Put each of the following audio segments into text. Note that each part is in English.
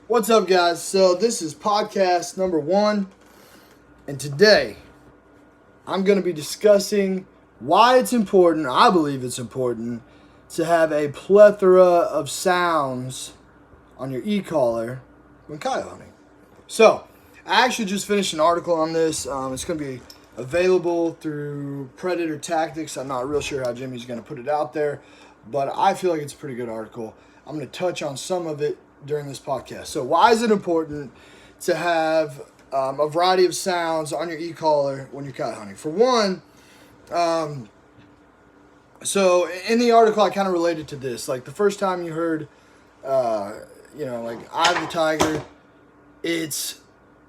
What's up, guys? So this is podcast number 1, and today I'm going to be discussing why it's important, I believe it's important, to have a plethora of sounds on your e-collar when coyote hunting. So I actually just finished an article on this. It's going to be available through Predator Tactics. I'm not real sure how Jimmy's going to put it out there, but I feel like it's a pretty good article. I'm going to touch on some of it during this podcast. So why is it important to have a variety of sounds on your e-collar when you're coyote hunting? For one, so in the article I kind of related to this. Like the first time you heard, like Eye of the Tiger, it's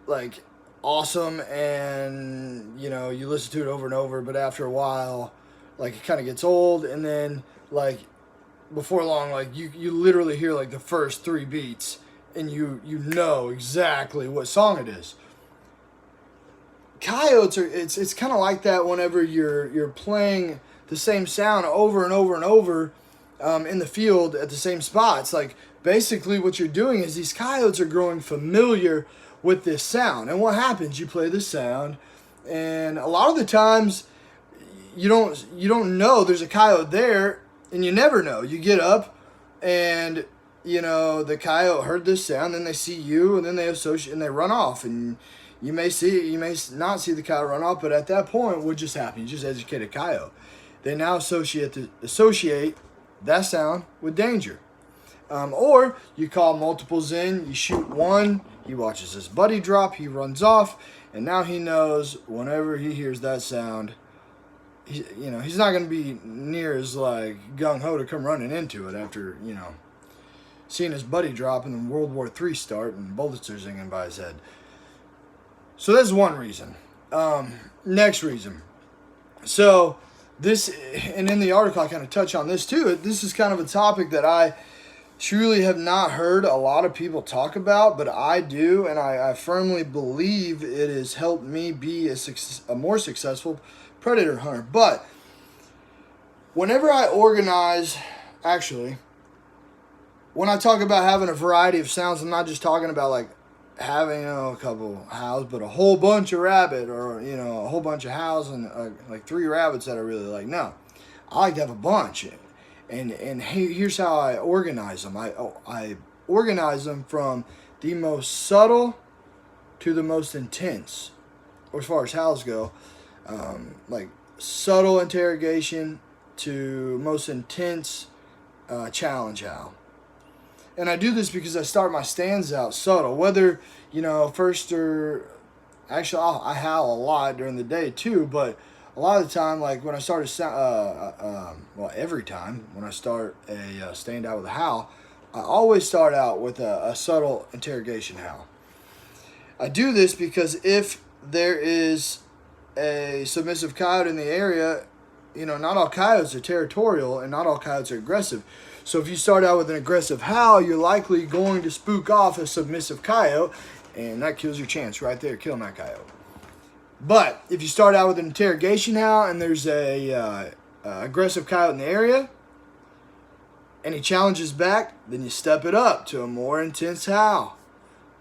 like awesome, and you listen to it over and over, but after a while, like it kind of gets old, and then like before long, like you literally hear like the first 3 beats and you know exactly what song it is. Coyotes are it's kind of like that whenever you're playing the same sound over and over and over in the field at the same spots. Like basically what you're doing is these coyotes are growing familiar with this sound. And what happens? You play this sound, and a lot of the times you don't know there's a coyote there, and you never know. You get up, and the coyote heard this sound, then they see you, and then they associate and they run off. And you may not see the coyote run off, but at that point, what just happened? You just educated a coyote. They now associate that sound with danger. Or you call multiples in, you shoot one, he watches his buddy drop, he runs off, and now he knows whenever he hears that sound, he's not going to be near as like gung-ho to come running into it after, seeing his buddy drop and then World War III start and bullets are zinging by his head. So that's one reason. Next reason. So this, and in the article I kind of touch on this too, this is kind of a topic that I truly have not heard a lot of people talk about, but I do, and I firmly believe it has helped me be a more successful predator hunter. But whenever I organize, actually, when I talk about having a variety of sounds, I'm not just talking about like having a couple howls, but a whole bunch of rabbit, or a whole bunch of howls and like 3 rabbits that I really like. No, I like to have a bunch. And here's how I organize them. I organize them from the most subtle to the most intense, or as far as howls go, like subtle interrogation to most intense challenge howl. And I do this because I start my stands out subtle. Whether first or actually I howl a lot during the day too, but a lot of the time, like when I start every time when I start a stand out with a howl, I always start out with a subtle interrogation howl. I do this because if there is a submissive coyote in the area, not all coyotes are territorial and not all coyotes are aggressive. So if you start out with an aggressive howl, you're likely going to spook off a submissive coyote, and that kills your chance right there, killing that coyote. But if you start out with an interrogation howl and there's a aggressive coyote in the area and he challenges back, then you step it up to a more intense howl.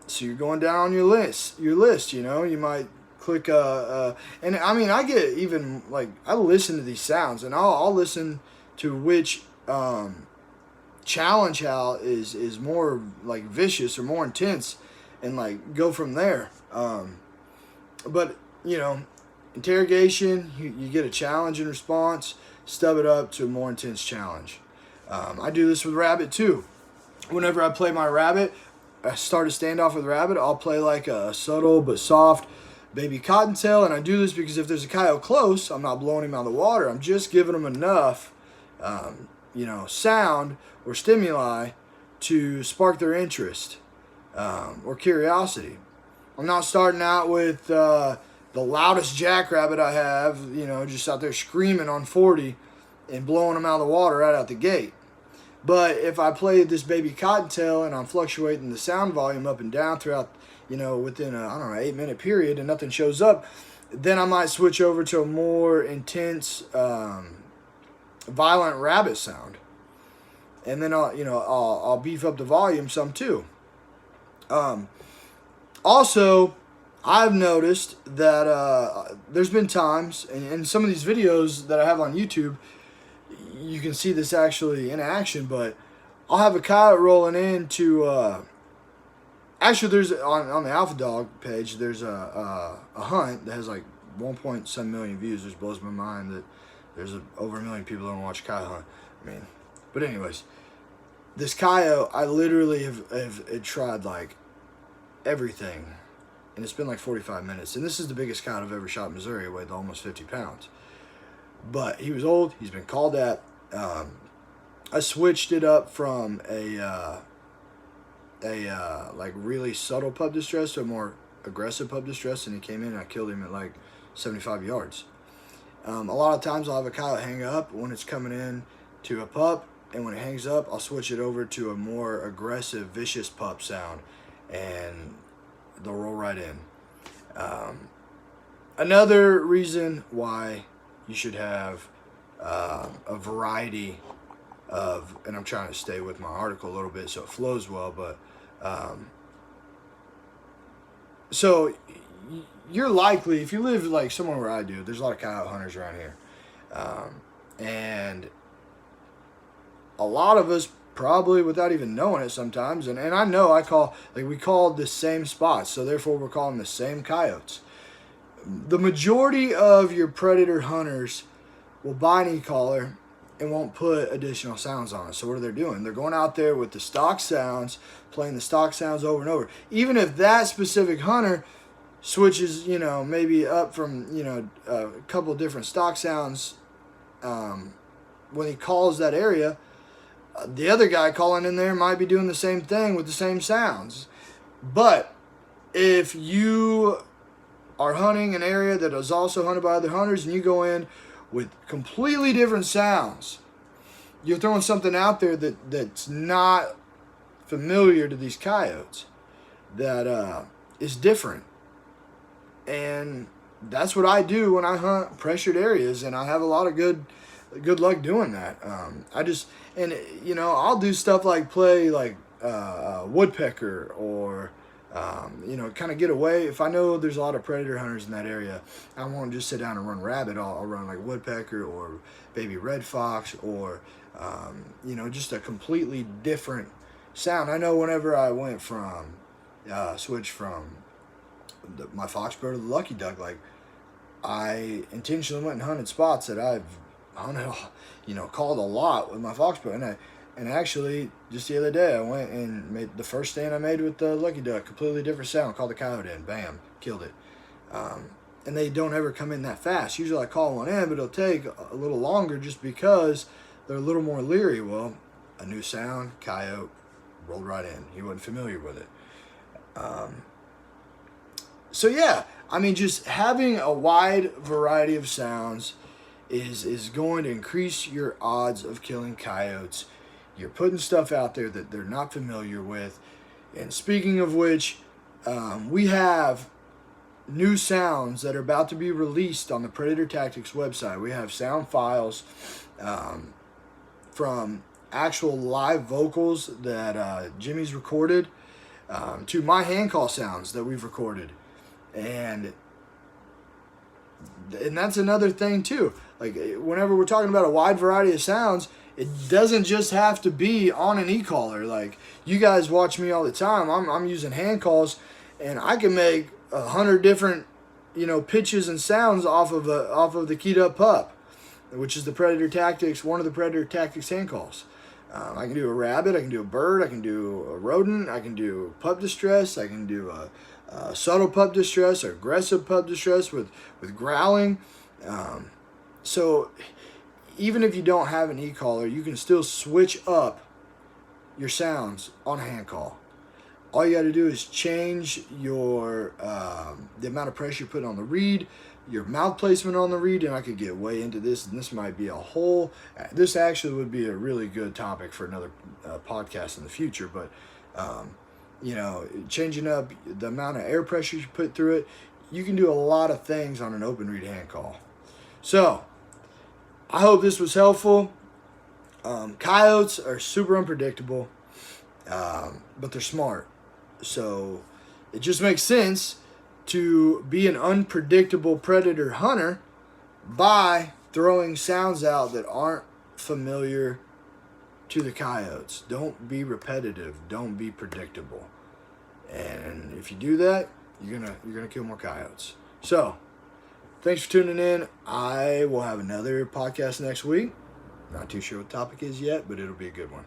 So you're going down on your list. You might click and I mean I get even like I listen to these sounds and I'll listen to which challenge howl is more like vicious or more intense and like go from there. But interrogation, you get a challenge in response, stub it up to a more intense challenge. I do this with rabbit too. Whenever I play my rabbit, I start a standoff with rabbit, I'll play like a subtle but soft baby cottontail, and I do this because if there's a coyote close, I'm not blowing him out of the water. I'm just giving him enough, sound or stimuli to spark their interest or curiosity. I'm not starting out with the loudest jackrabbit I have, just out there screaming on 40 and blowing them out of the water right out the gate. But if I play this baby cottontail and I'm fluctuating the sound volume up and down throughout, within a, 8-minute period and nothing shows up, then I might switch over to a more intense, violent rabbit sound. And then I'll beef up the volume some too. Also, I've noticed that there's been times, and in some of these videos that I have on YouTube, you can see this actually in action, but I'll have a coyote rolling into, actually there's, on the Alpha Dog page, there's a hunt that has like 1.7 million views, which blows my mind that there's over 1 million people that don't watch coyote hunt. I mean, but anyways, this coyote, I literally have tried like everything, and it's been like 45 minutes, and this is the biggest coyote I've ever shot in Missouri. It weighed almost 50 pounds, but he was old. He's been called at. I switched it up from a like really subtle pup distress to a more aggressive pup distress, and he came in and I killed him at like 75 yards. A lot of times I'll have a coyote hang up when it's coming in to a pup, and when it hangs up, I'll switch it over to a more aggressive, vicious pup sound, and they'll roll right in. Another reason why you should have a variety of, and I'm trying to stay with my article a little bit so it flows well, but so you're likely, if you live like somewhere where I do, there's a lot of coyote hunters around here, and a lot of us probably without even knowing it sometimes, and I know we call the same spots, so therefore we're calling the same coyotes. The majority of your predator hunters will buy an e-collar and won't put additional sounds on it. So what are they doing? They're going out there with the stock sounds, playing the stock sounds over and over. Even if that specific hunter switches, maybe up from, a couple of different stock sounds when he calls that area, the other guy calling in there might be doing the same thing with the same sounds. But if you are hunting an area that is also hunted by other hunters and you go in with completely different sounds, you're throwing something out there that's not familiar to these coyotes, that is different. And that's what I do when I hunt pressured areas, and I have a lot of good luck doing that. I'll do stuff like play like woodpecker, or kind of get away. If I know there's a lot of predator hunters in that area, I won't just sit down and run rabbit. I'll run like woodpecker or baby red fox, or just a completely different sound. I know whenever I went from switch from my foxbird to the lucky duck, like I intentionally went and hunted spots that I've hunted, called a lot with my foxbird, and actually, just the other day, I went and made the first stand I made with the lucky duck, completely different sound, called the coyote in, bam, killed it. And they don't ever come in that fast. Usually I call one in, but it'll take a little longer just because they're a little more leery. Well, a new sound, coyote, rolled right in. He wasn't familiar with it. So yeah, just having a wide variety of sounds is going to increase your odds of killing coyotes. You're putting stuff out there that they're not familiar with. And speaking of which, we have new sounds that are about to be released on the Predator Tactics website. We have sound files from actual live vocals that Jimmy's recorded, to my hand call sounds that we've recorded. And that's another thing too. Like, whenever we're talking about a wide variety of sounds, it doesn't just have to be on an e-collar. Like, you guys watch me all the time. I'm using hand calls, and I can make 100 different, pitches and sounds off of the keyed up pup, which is the Predator Tactics, one of the Predator Tactics hand calls. I can do a rabbit, I can do a bird, I can do a rodent, I can do pup distress, I can do a subtle pup distress, or aggressive pup distress with growling. So even if you don't have an e-collar, you can still switch up your sounds on a hand call. All you got to do is change your the amount of pressure you put on the reed, your mouth placement on the reed, and I could get way into this, and this might be this actually would be a really good topic for another podcast in the future, but changing up the amount of air pressure you put through it, you can do a lot of things on an open reed hand call. So I hope this was helpful. Coyotes are super unpredictable, but they're smart. So it just makes sense to be an unpredictable predator hunter by throwing sounds out that aren't familiar to the coyotes. Don't be repetitive. Don't be predictable. And if you do that, you're gonna kill more coyotes. So, thanks for tuning in. I will have another podcast next week. Not too sure what the topic is yet, but it'll be a good one.